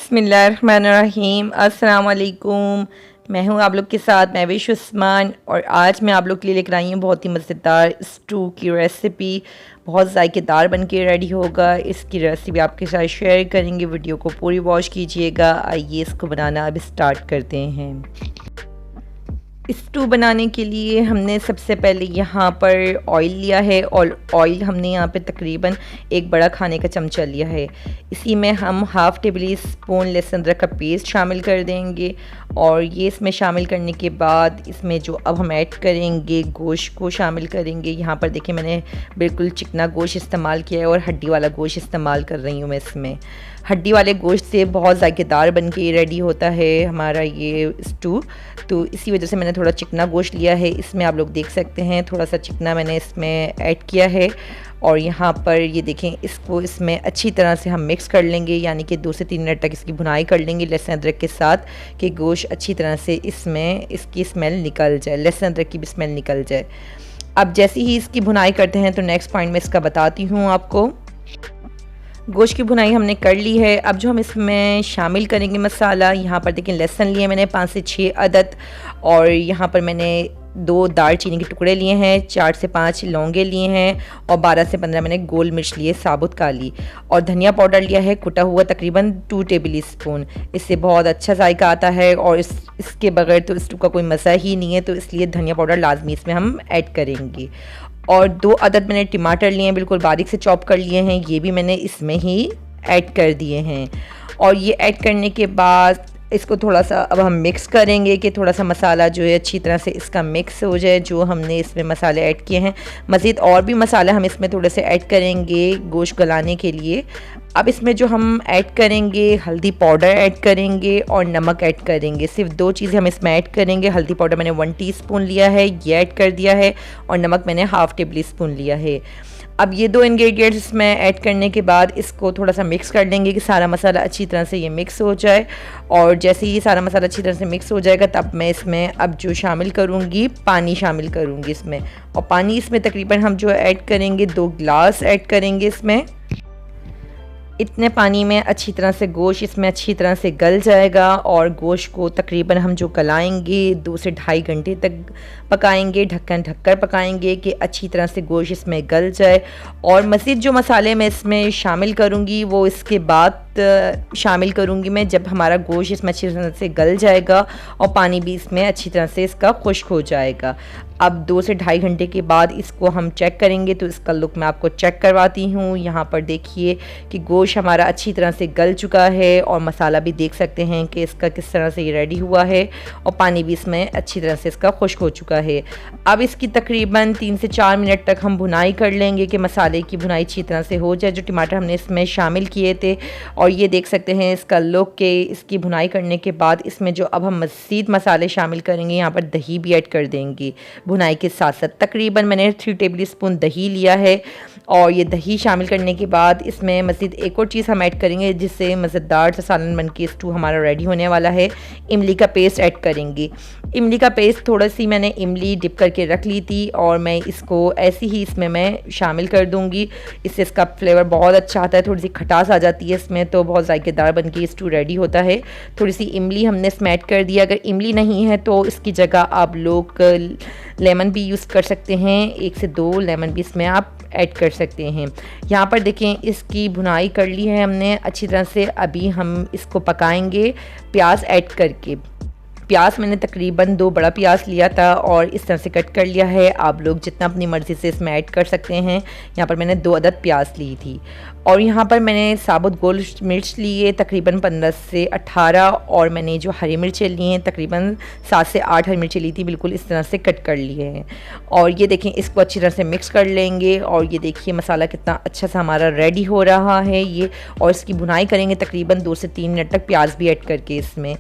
बिस्मिल्लाहिर्रहमानिर्रहीम। अस्सलाम वालेकुम। मैं हूं आप लोग के साथ महविश उस्मान और आज मैं आप लोग के लिए लेकर आई हूँ बहुत ही मज़ेदार स्टू की रेसिपी। बहुत ज़ायकेदार बन के रेडी होगा। इसकी रेसिपी आपके साथ शेयर करेंगे, वीडियो को पूरी वॉच कीजिएगा। आइए इसको बनाना अब स्टार्ट करते हैं। स्टू बनाने के लिए हमने सबसे पहले यहाँ पर ऑयल लिया है और ऑयल हमने यहाँ पे तकरीबन एक बड़ा खाने का चमचा लिया है। इसी में हम हाफ़ टेबल स्पून लहसुन अदरक का पेस्ट शामिल कर देंगे और ये इसमें शामिल करने के बाद इसमें जो अब हम ऐड करेंगे गोश्त को शामिल करेंगे। यहाँ पर देखिए मैंने बिल्कुल चिकना गोश्त इस्तेमाल किया है और हड्डी वाला गोश्त इस्तेमाल कर रही हूँ मैं। इसमें हड्डी वाले गोश्त से बहुत ज़ायकेदार बन के रेडी होता है हमारा ये स्टू, तो इसी वजह से मैंने थोड़ा चिकना गोश्त लिया है। इसमें आप लोग देख सकते हैं थोड़ा सा चिकना मैंने इसमें ऐड किया है और यहाँ पर ये देखें इसको इसमें अच्छी तरह से हम मिक्स कर लेंगे, यानी कि 2 से 3 मिनट तक इसकी भुनाई कर लेंगे लहसुन अदरक के साथ कि गोश्त अच्छी तरह से इसमें इसकी स्मेल निकल जाए, लहसुन अदरक की भी स्मेल निकल जाए। अब जैसे ही इसकी भुनाई करते हैं तो नेक्स्ट पॉइंट में इसका बताती हूँ आपको। गोश्त की भुनाई हमने कर ली है। अब जो हम इसमें शामिल करेंगे मसाला, यहाँ पर देखें लहसुन लिए मैंने 5 से 6 अदद और यहाँ पर मैंने 2 दालचीनी के टुकड़े लिए हैं, 4 से 5 लौंगे लिए हैं और 12 से 15 मैंने गोल मिर्च लिए साबुत काली, और धनिया पाउडर लिया है कुटा हुआ तकरीबन 2 टेबल स्पून। इससे बहुत अच्छा जायका आता है और इसके बगैर तो स्टू का कोई मज़ा ही नहीं है, तो इसलिए धनिया पाउडर लाजमी इसमें हम ऐड करेंगे। और 2 अदद मैंने टमाटर लिए हैं, बिल्कुल बारीक से चॉप कर लिए हैं, ये भी मैंने इसमें ही ऐड कर दिए हैं। और ये ऐड करने के बाद इसको थोड़ा सा अब हम मिक्स करेंगे कि थोड़ा सा मसाला जो है अच्छी तरह से इसका मिक्स हो जाए जो हमने इसमें मसाले ऐड किए हैं। मज़ीद और भी मसाले हम इसमें थोड़े से ऐड करेंगे गोश्त गलाने के लिए। अब इसमें जो हम ऐड करेंगे हल्दी पाउडर ऐड करेंगे और नमक ऐड करेंगे। सिर्फ 2 चीज़ें हम इसमें ऐड करेंगे। हल्दी पाउडर मैंने 1 टीस्पून लिया है, ये ऐड कर दिया है, और नमक मैंने हाफ़ टेबल स्पून लिया है। अब ये 2 इंग्रेडिएंट्स इसमें ऐड करने के बाद इसको थोड़ा सा मिक्स कर लेंगे कि सारा मसाला अच्छी तरह से ये मिक्स हो जाए। और जैसे ही सारा मसाला अच्छी तरह से मिक्स हो जाएगा तब मैं इसमें अब जो शामिल करूँगी पानी शामिल करूँगी इसमें। और पानी इसमें तकरीबन हम जो ऐड करेंगे 2 गिलास ऐड करेंगे इसमें। इतने पानी में अच्छी तरह से गोश्त इसमें अच्छी तरह से गल जाएगा और गोश्त को तकरीबन हम जो गलाएंगे 2 से ढाई घंटे तक पकाएंगे, ढक्कन ढककर पकाएंगे कि अच्छी तरह से गोश्त इसमें गल जाए। और मज़ीद जो मसाले मैं इसमें शामिल करूँगी वो इसके बाद शामिल करूँगी मैं जब हमारा गोश्त इसमें अच्छी तरह से गल जाएगा और पानी भी इसमें अच्छी तरह से इसका खुश्क हो जाएगा। अब 2 से ढाई घंटे के बाद इसको हम चेक करेंगे, तो इसका लुक मैं आपको चेक करवाती हूँ। यहाँ पर देखिए कि गोश्त हमारा अच्छी तरह से गल चुका है और मसाला भी देख सकते हैं कि इसका किस तरह से ये रेडी हुआ है और पानी भी इसमें अच्छी तरह से इसका खुश्क हो चुका है। अब इसकी तकरीबन 3 से 4 मिनट तक हम भुनाई कर लेंगे कि मसाले की भुनाई अच्छी तरह से हो जाए। जो टमाटर हमने इसमें शामिल किए थे और ये देख सकते हैं इसका लुक के इसकी भुनाई करने के बाद इसमें जो अब हम मज़ीद मसाले शामिल करेंगे, यहाँ पर दही भी ऐड कर देंगे भुनाई के साथ साथ। तकरीबन मैंने 3 टेबल स्पून दही लिया है और ये दही शामिल करने के बाद इसमें मज़ीद एक और चीज़ हम ऐड करेंगे जिससे मज़ेदार सा सालन बन के स्टू हमारा रेडी होने वाला है। इमली का पेस्ट ऐड करेंगे। इमली का पेस्ट थोड़ा सी मैंने इमली डिप करके रख ली थी और मैं इसको ऐसे ही इसमें मैं शामिल कर दूँगी। इससे इसका फ्लेवर बहुत अच्छा आता है, थोड़ी सी खटास आ जाती है इसमें, तो बहुत ज़ायकेदार बन के स्टू रेडी होता है। थोड़ी सी इमली हमने इसमें ऐड कर दिया। अगर इमली नहीं है तो इसकी जगह आप लोग लेमन भी यूज़ कर सकते हैं, 1 से 2 लेमन भी इसमें आप ऐड कर सकते हैं। यहाँ पर देखें इसकी भुनाई कर ली है हमने अच्छी तरह से। अभी हम इसको पकाएंगे प्याज ऐड करके। प्याज मैंने तकरीबन 2 बड़ा प्याज लिया था और इस तरह से कट कर लिया है। आप लोग जितना अपनी मर्ज़ी से इसमें ऐड कर सकते हैं। यहाँ पर मैंने 2 अदद प्याज ली थी और यहाँ पर मैंने साबुत गोल मिर्च लिए तकरीबन 15 से 18 और मैंने जो हरी मिर्चें ली हैं तकरीबन 7 से 8 हरी मिर्चें ली थी, बिल्कुल इस तरह से कट कर लिए हैं। और ये देखें इसको अच्छी तरह से मिक्स कर लेंगे और ये देखिए मसाला कितना अच्छा सा हमारा रेडी हो रहा है ये। और इसकी भुनाई करेंगे तकरीबन 2 से 3 मिनट तक प्याज भी ऐड करके इसमें।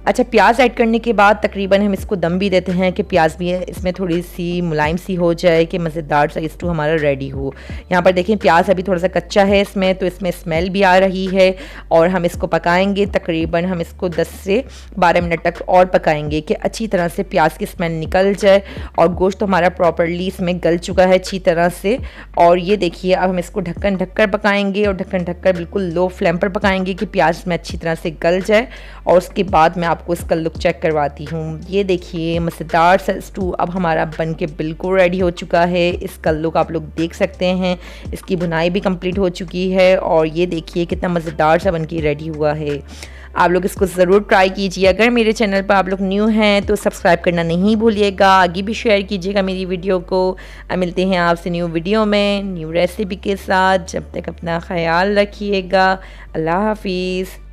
अच्छा, प्याज ऐड करने के बाद तकरीबन हम इसको दम भी देते हैं कि प्याज भी इसमें थोड़ी सी मुलायम सी हो जाए कि मज़ेदार सा स्टू हमारा रेडी हो। यहाँ पर देखें प्याज अभी थोड़ा सा कच्चा है, इसमें, तो इसमें स्मेल भी आ रही है। और हम इसको पकाएंगे, तकरीबन हम इसको 10 से 12 मिनट तक और पकाएंगे कि अच्छी तरह से प्याज की स्मेल निकल जाए और गोश्त हमारा प्रॉपर्ली इसमें गल चुका है अच्छी तरह से। और ये देखिए अब हम इसको ढक्कन ढककर पकाएंगे और ढक्कन ढककर बिल्कुल लो फ्लेम पर पकाएंगे कि प्याज में अच्छी तरह से गल जाए। और उसके बाद मैं आपको इसका लुक चेक करवाती हूँ। ये देखिए मज़ेदार सा स्टू अब हमारा बन के बिल्कुल रेडी हो चुका है। इसका लुक आप लोग देख सकते हैं, इसकी बुनाई भी कंप्लीट हो चुकी है और ये देखिए कितना मज़ेदार सा बन के रेडी हुआ है। आप लोग इसको ज़रूर ट्राई कीजिए। अगर मेरे चैनल पर आप लोग न्यू हैं तो सब्सक्राइब करना नहीं भूलिएगा, आगे भी शेयर कीजिएगा मेरी वीडियो को। मिलते हैं आपसे न्यू वीडियो में न्यू रेसिपी के साथ। जब तक अपना ख्याल रखिएगा। अल्लाह हाफिज़।